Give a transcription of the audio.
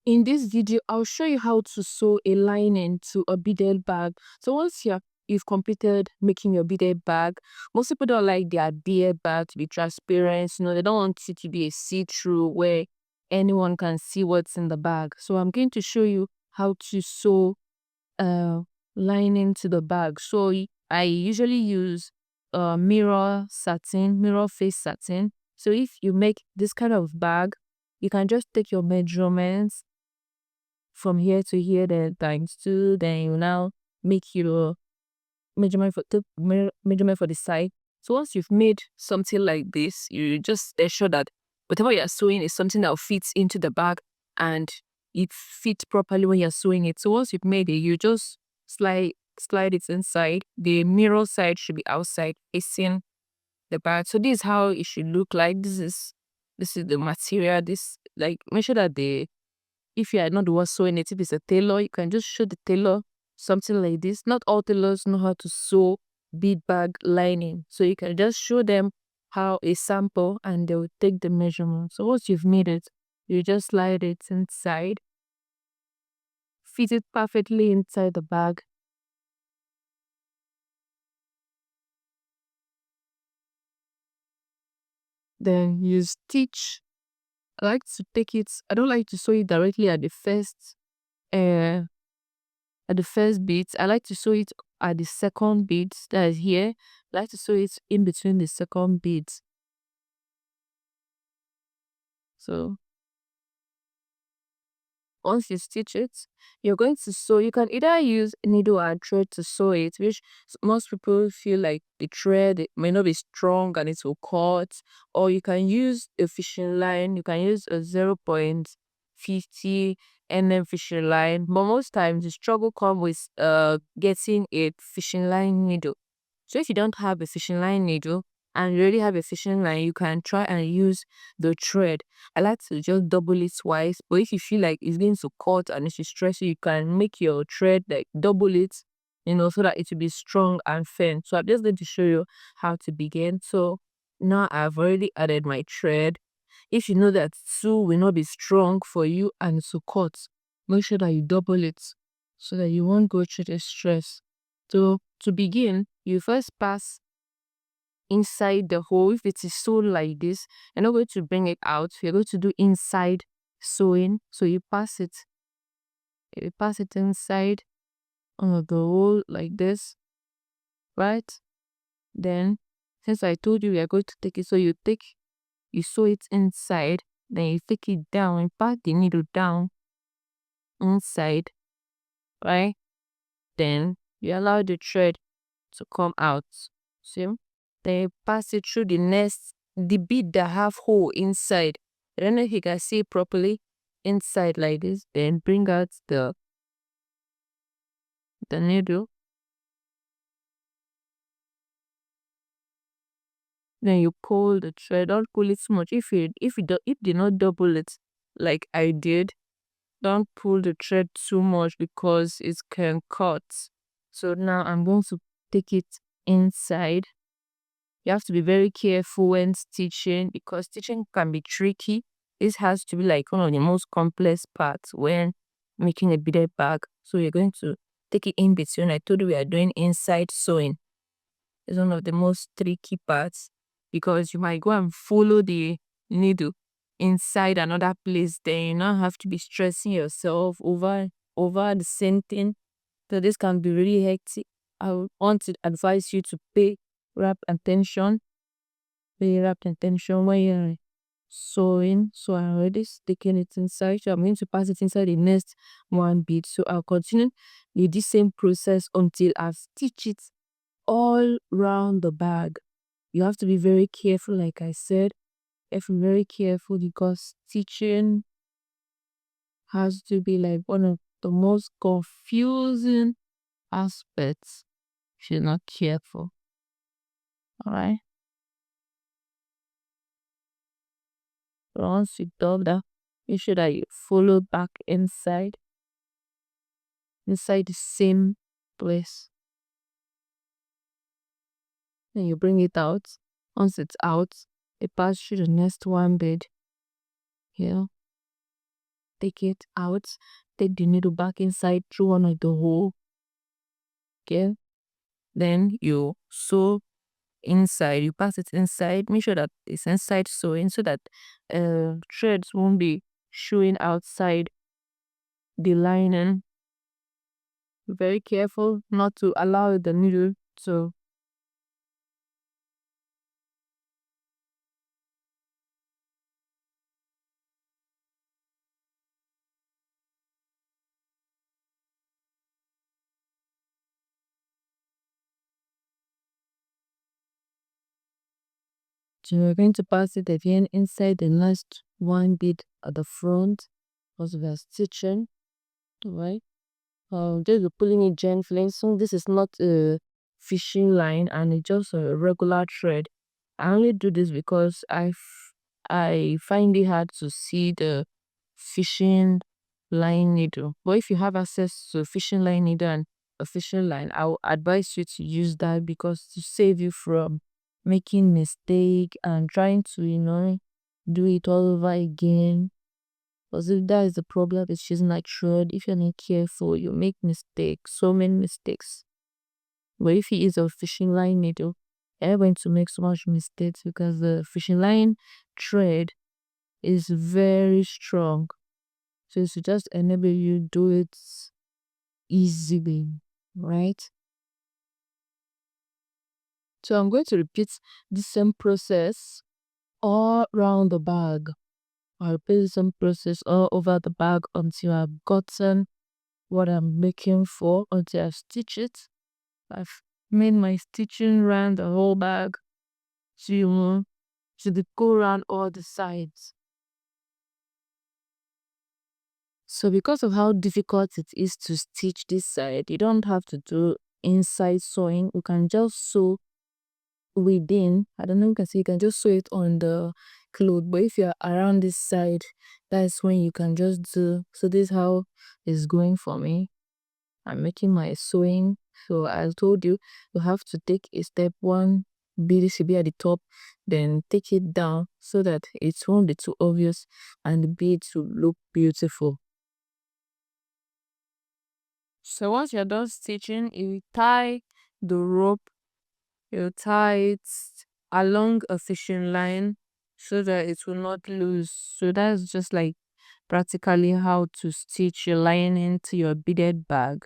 In this video, I'll show you how to sew a lining to a beaded bag. So once you've completed making your beaded bag, most people don't like their beaded bag to be transparent. They don't want it to be a see-through where anyone can see what's in the bag. So I'm going to show you how to sew a lining to the bag. So I usually use mirror face satin. So if you make this kind of bag, you can just take your measurements from here to here, then times 2, then you now make your measurement for the side. So once you've made something like this, you just ensure that whatever you're sewing is something that fits into the bag and it fits properly when you're sewing it. So once you've made it, you just slide it inside. The mirror side should be outside facing the bag. So this is how it should look like. This is the material. This, like, make sure that if you are not the one sewing it, if it's a tailor, you can just show the tailor something like this. Not all tailors know how to sew bead bag lining. So you can just show them how a sample and they will take the measurement. So once you've made it, you just slide it inside. Fit it perfectly inside the bag. Then you stitch. I like to take it, I don't like to sew it directly uh at the first beat. I like to sew it at the second beat, that is here. I like to sew it in between the second beat. So once you stitch it, you're going to sew. You can either use needle and thread to sew it, which most people feel like the thread may not be strong and it will cut. Or you can use a fishing line. You can use a 0.50 mm fishing line. But most times the struggle comes with getting a fishing line needle. So if you don't have a fishing line needle and you already have a fishing line, you can try and use the thread. I like to just double it twice, but if you feel like it's going to cut and it's stressful, you can make your thread like double it, so that it will be strong and firm. So I'm just going to show you how to begin. So now I've already added my thread. If you know that 2 will not be strong for you and to cut, make sure that you double it so that you won't go through the stress. So to begin, you first pass inside the hole. If it is sewn like this, you're not going to bring it out. You're going to do inside sewing. So you pass it inside on the hole like this, right? Then, since I told you we are going to take it, so you sew it inside, then you take it down, you pass the needle down inside, right? Then you allow the thread to come out. See? Then you pass it through the bead that have hole inside. I don't know if you can see it properly inside like this. Then bring out the needle. Then you pull the thread. Don't pull it too much. If you did not double it like I did, don't pull the thread too much because it can cut. So now I'm going to take it inside. You have to be very careful when stitching because stitching can be tricky. This has to be like one of the most complex parts when making a beaded bag. So you're going to take it in between. I told you we are doing inside sewing. It's one of the most tricky parts because you might go and follow the needle inside another place. Then you now have to be stressing yourself over the same thing. So this can be really hectic. I would want to advise you to pay rapt attention when you're sewing. So I'm already sticking it inside. So I'm going to pass it inside the next one bead. So I'll continue with the same process until I've stitched it all round the bag. You have to be very careful, like I said. You have to be very careful because stitching has to be like one of the most confusing aspects if you're not careful. Alright. Once you do that, make sure that you follow back inside the same place. Then you bring it out. Once it's out, it passes through the next one bead here. take it out, take the needle back inside through one of the hole. Okay. Then you sew inside, you pass it inside, make sure that it's inside sewing so that threads won't be showing outside the lining. Very careful not to allow the needle to. So we're going to pass it again inside the last one bead at the front as we are stitching, right? Just be pulling it gently. So this is not a fishing line and it's just a regular thread. I only do this because I find it hard to see the fishing line needle. But if you have access to a fishing line needle and a fishing line, I will advise you to use that because to save you from making mistake and trying to, do it all over again. Because if that is the problem with choosing like thread, if you're not careful, you make mistakes, so many mistakes. But if you use a fishing line needle, you're not going to make so much mistakes because the fishing line thread is very strong. So it should just enable you do it easily, right? So I'm going to repeat the same process all around the bag. I'll repeat the same process all over the bag until I've gotten what I'm looking for, until I stitch it. I've made my stitching around the whole bag to go around all the sides. So because of how difficult it is to stitch this side, you don't have to do inside sewing. You can just sew within. I don't know, you can see you can just sew it on the cloth. But if you're around this side, that's when you can just do. So this is how it's going for me. I'm making my sewing. So as I told you, you have to take a step one, bead should be at the top, then take it down so that it won't be too obvious and the beads will look beautiful. So once you're done stitching, you tie the rope, you tie it along a fishing line so that it will not lose. So that's just like practically how to stitch your lining to your beaded bag.